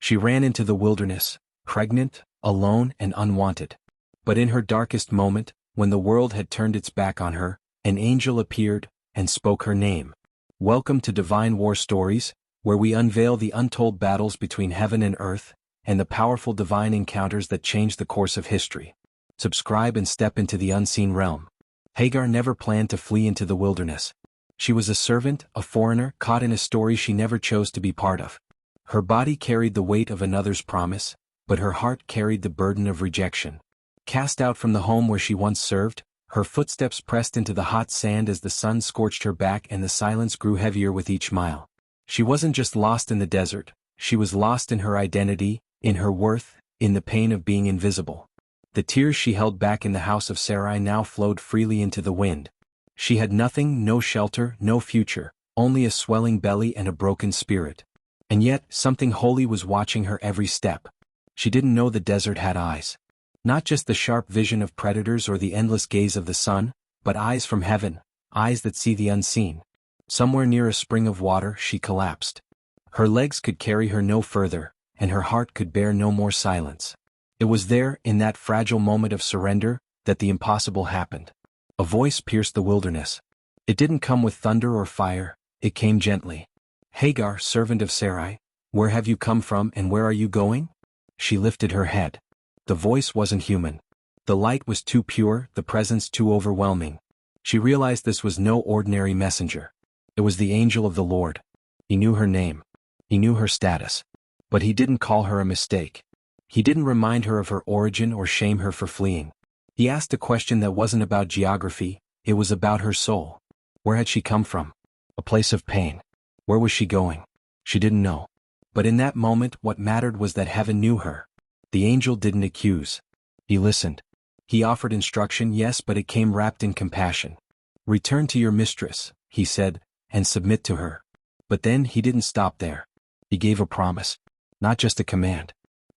She ran into the wilderness, pregnant, alone and unwanted. But in her darkest moment, when the world had turned its back on her, an angel appeared and spoke her name. Welcome to Divine War Stories, where we unveil the untold battles between heaven and earth, and the powerful divine encounters that change the course of history. Subscribe and step into the unseen realm. Hagar never planned to flee into the wilderness. She was a servant, a foreigner, caught in a story she never chose to be part of. Her body carried the weight of another's promise, but her heart carried the burden of rejection. Cast out from the home where she once served, her footsteps pressed into the hot sand as the sun scorched her back and the silence grew heavier with each mile. She wasn't just lost in the desert, she was lost in her identity, in her worth, in the pain of being invisible. The tears she held back in the house of Sarai now flowed freely into the wind. She had nothing, no shelter, no future, only a swelling belly and a broken spirit. And yet, something holy was watching her every step. She didn't know the desert had eyes. Not just the sharp vision of predators or the endless gaze of the sun, but eyes from heaven, eyes that see the unseen. Somewhere near a spring of water, she collapsed. Her legs could carry her no further, and her heart could bear no more silence. It was there, in that fragile moment of surrender, that the impossible happened. A voice pierced the wilderness. It didn't come with thunder or fire, it came gently. Hagar, servant of Sarai, where have you come from and where are you going? She lifted her head. The voice wasn't human. The light was too pure, the presence too overwhelming. She realized this was no ordinary messenger. It was the angel of the Lord. He knew her name. He knew her status. But he didn't call her a mistake. He didn't remind her of her origin or shame her for fleeing. He asked a question that wasn't about geography, it was about her soul. Where had she come from? A place of pain. Where was she going? She didn't know. But in that moment, what mattered was that heaven knew her. The angel didn't accuse. He listened. He offered instruction, yes, but it came wrapped in compassion. Return to your mistress, he said, and submit to her. But then he didn't stop there. He gave a promise. Not just a command.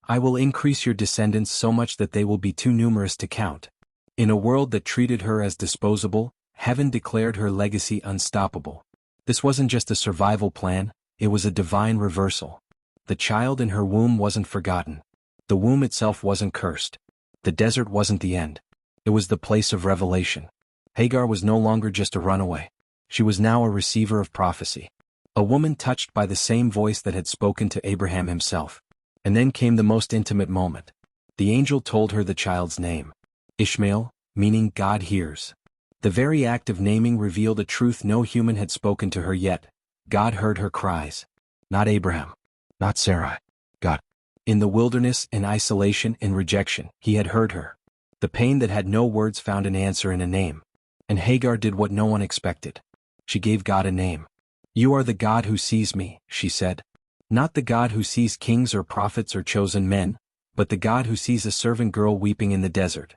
I will increase your descendants so much that they will be too numerous to count. In a world that treated her as disposable, heaven declared her legacy unstoppable. This wasn't just a survival plan, it was a divine reversal. The child in her womb wasn't forgotten. The womb itself wasn't cursed. The desert wasn't the end. It was the place of revelation. Hagar was no longer just a runaway. She was now a receiver of prophecy. A woman touched by the same voice that had spoken to Abraham himself. And then came the most intimate moment. The angel told her the child's name. Ishmael, meaning God hears. The very act of naming revealed a truth no human had spoken to her yet. God heard her cries. Not Abraham. Not Sarai. God. In the wilderness, in isolation, in rejection, he had heard her. The pain that had no words found an answer in a name. And Hagar did what no one expected. She gave God a name. You are the God who sees me, she said. Not the God who sees kings or prophets or chosen men, but the God who sees a servant girl weeping in the desert.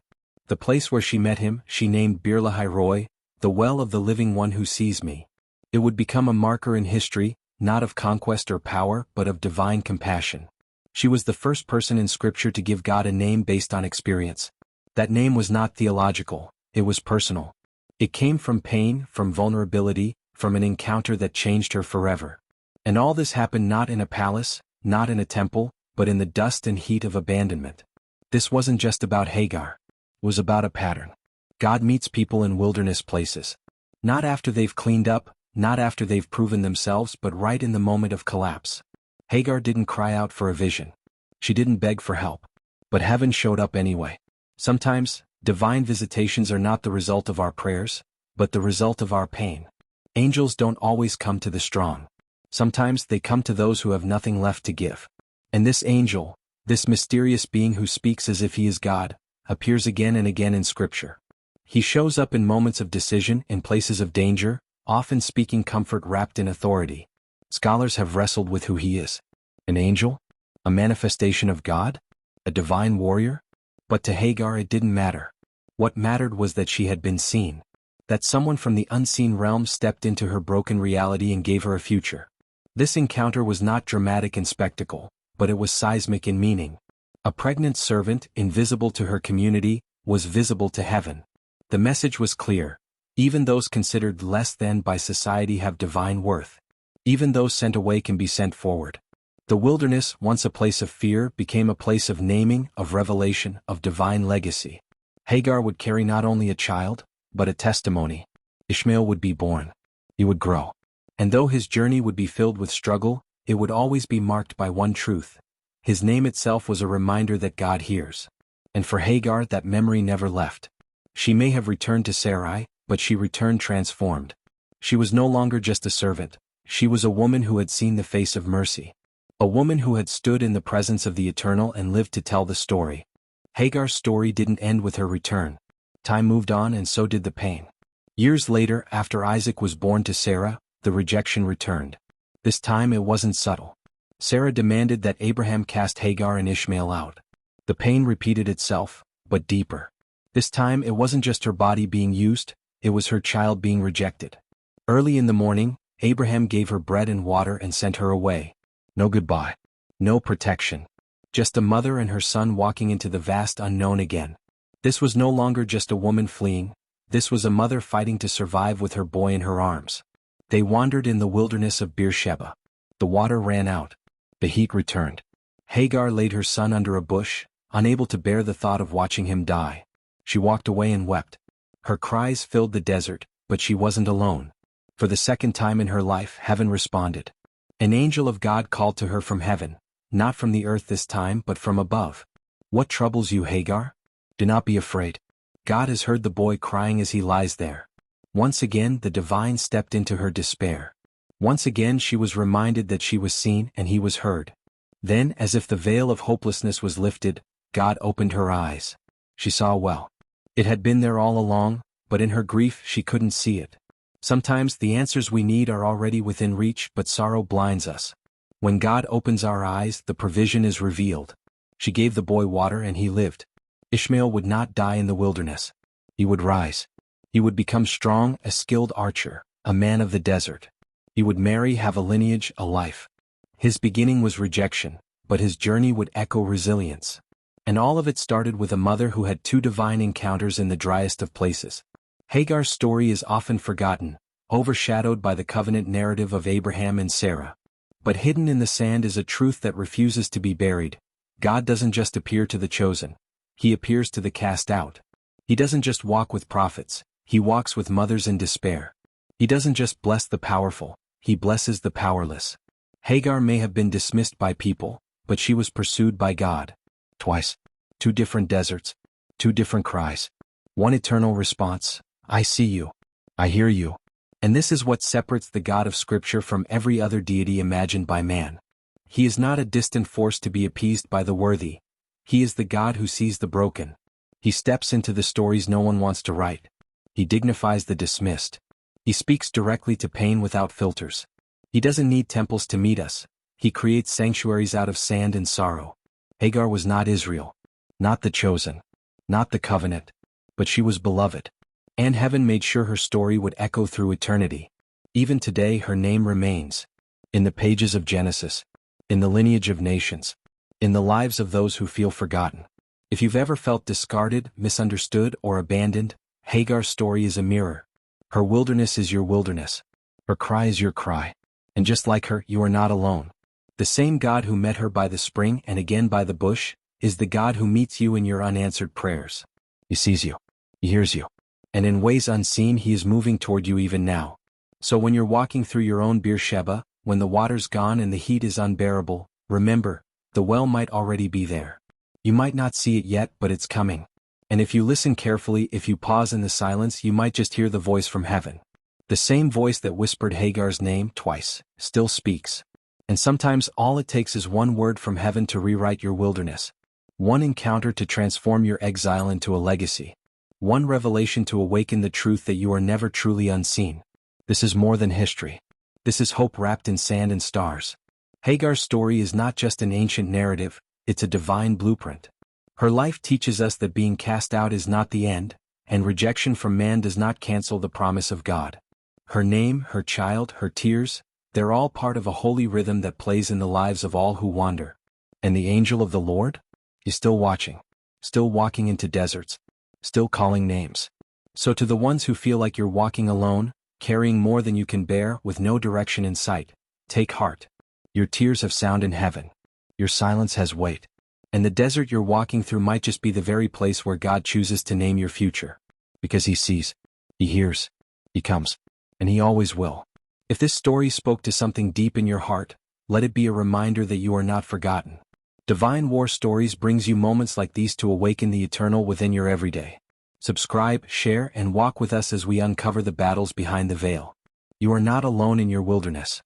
The place where she met him, she named Bir Lahai Roi, the well of the living one who sees me. It would become a marker in history, not of conquest or power, but of divine compassion. She was the first person in Scripture to give God a name based on experience. That name was not theological, it was personal. It came from pain, from vulnerability, from an encounter that changed her forever. And all this happened not in a palace, not in a temple, but in the dust and heat of abandonment. This wasn't just about Hagar. It was about a pattern. God meets people in wilderness places. Not after they've cleaned up, not after they've proven themselves, but right in the moment of collapse. Hagar didn't cry out for a vision. She didn't beg for help. But heaven showed up anyway. Sometimes, divine visitations are not the result of our prayers, but the result of our pain. Angels don't always come to the strong. Sometimes they come to those who have nothing left to give. And this angel, this mysterious being who speaks as if he is God, appears again and again in Scripture. He shows up in moments of decision, in places of danger, often speaking comfort wrapped in authority. Scholars have wrestled with who he is. An angel? A manifestation of God? A divine warrior? But to Hagar it didn't matter. What mattered was that she had been seen. That someone from the unseen realm stepped into her broken reality and gave her a future. This encounter was not dramatic in spectacle, but it was seismic in meaning. A pregnant servant, invisible to her community, was visible to heaven. The message was clear. Even those considered less than by society have divine worth. Even those sent away can be sent forward. The wilderness, once a place of fear, became a place of naming, of revelation, of divine legacy. Hagar would carry not only a child, but a testimony. Ishmael would be born. He would grow. And though his journey would be filled with struggle, it would always be marked by one truth. His name itself was a reminder that God hears. And for Hagar, that memory never left. She may have returned to Sarai, but she returned transformed. She was no longer just a servant. She was a woman who had seen the face of mercy. A woman who had stood in the presence of the Eternal and lived to tell the story. Hagar's story didn't end with her return. Time moved on, and so did the pain. Years later, after Isaac was born to Sarah, the rejection returned. This time it wasn't subtle. Sarah demanded that Abraham cast Hagar and Ishmael out. The pain repeated itself, but deeper. This time it wasn't just her body being used, it was her child being rejected. Early in the morning, Abraham gave her bread and water and sent her away. No goodbye. No protection. Just a mother and her son walking into the vast unknown again. This was no longer just a woman fleeing. This was a mother fighting to survive with her boy in her arms. They wandered in the wilderness of Beersheba. The water ran out. The heat returned. Hagar laid her son under a bush, unable to bear the thought of watching him die. She walked away and wept. Her cries filled the desert, but she wasn't alone. For the second time in her life, heaven responded. An angel of God called to her from heaven, not from the earth this time but from above. What troubles you, Hagar? Do not be afraid. God has heard the boy crying as he lies there. Once again the divine stepped into her despair. Once again she was reminded that she was seen and he was heard. Then, as if the veil of hopelessness was lifted, God opened her eyes. She saw well. It had been there all along, but in her grief she couldn't see it. Sometimes the answers we need are already within reach, but sorrow blinds us. When God opens our eyes, the provision is revealed. She gave the boy water and he lived. Ishmael would not die in the wilderness. He would rise. He would become strong, a skilled archer, a man of the desert. He would marry, have a lineage, a life. His beginning was rejection, but his journey would echo resilience. And all of it started with a mother who had two divine encounters in the driest of places. Hagar's story is often forgotten, overshadowed by the covenant narrative of Abraham and Sarah. But hidden in the sand is a truth that refuses to be buried. God doesn't just appear to the chosen. He appears to the cast out. He doesn't just walk with prophets. He walks with mothers in despair. He doesn't just bless the powerful. He blesses the powerless. Hagar may have been dismissed by people, but she was pursued by God. Twice. 2 different deserts. 2 different cries. One eternal response. I see you. I hear you. And this is what separates the God of Scripture from every other deity imagined by man. He is not a distant force to be appeased by the worthy. He is the God who sees the broken. He steps into the stories no one wants to write. He dignifies the dismissed. He speaks directly to pain without filters. He doesn't need temples to meet us. He creates sanctuaries out of sand and sorrow. Hagar was not Israel, not the chosen, not the covenant, but she was beloved. And heaven made sure her story would echo through eternity. Even today her name remains. In the pages of Genesis. In the lineage of nations. In the lives of those who feel forgotten. If you've ever felt discarded, misunderstood, or abandoned, Hagar's story is a mirror. Her wilderness is your wilderness. Her cry is your cry. And just like her, you are not alone. The same God who met her by the spring and again by the bush, is the God who meets you in your unanswered prayers. He sees you. He hears you. And in ways unseen he is moving toward you even now. So when you're walking through your own Beersheba, when the water's gone and the heat is unbearable, remember, the well might already be there. You might not see it yet, but it's coming. And if you listen carefully, if you pause in the silence, you might just hear the voice from heaven. The same voice that whispered Hagar's name twice, still speaks. And sometimes all it takes is one word from heaven to rewrite your wilderness. One encounter to transform your exile into a legacy. One revelation to awaken the truth that you are never truly unseen. This is more than history. This is hope wrapped in sand and stars. Hagar's story is not just an ancient narrative, it's a divine blueprint. Her life teaches us that being cast out is not the end, and rejection from man does not cancel the promise of God. Her name, her child, her tears, they're all part of a holy rhythm that plays in the lives of all who wander. And the angel of the Lord? He's still watching, still walking into deserts, still calling names. So to the ones who feel like you're walking alone, carrying more than you can bear with no direction in sight, take heart. Your tears have sound in heaven. Your silence has weight. And the desert you're walking through might just be the very place where God chooses to name your future. Because He sees, He hears, He comes, and He always will. If this story spoke to something deep in your heart, let it be a reminder that you are not forgotten. Divine War Stories brings you moments like these to awaken the eternal within your everyday. Subscribe, share, and walk with us as we uncover the battles behind the veil. You are not alone in your wilderness.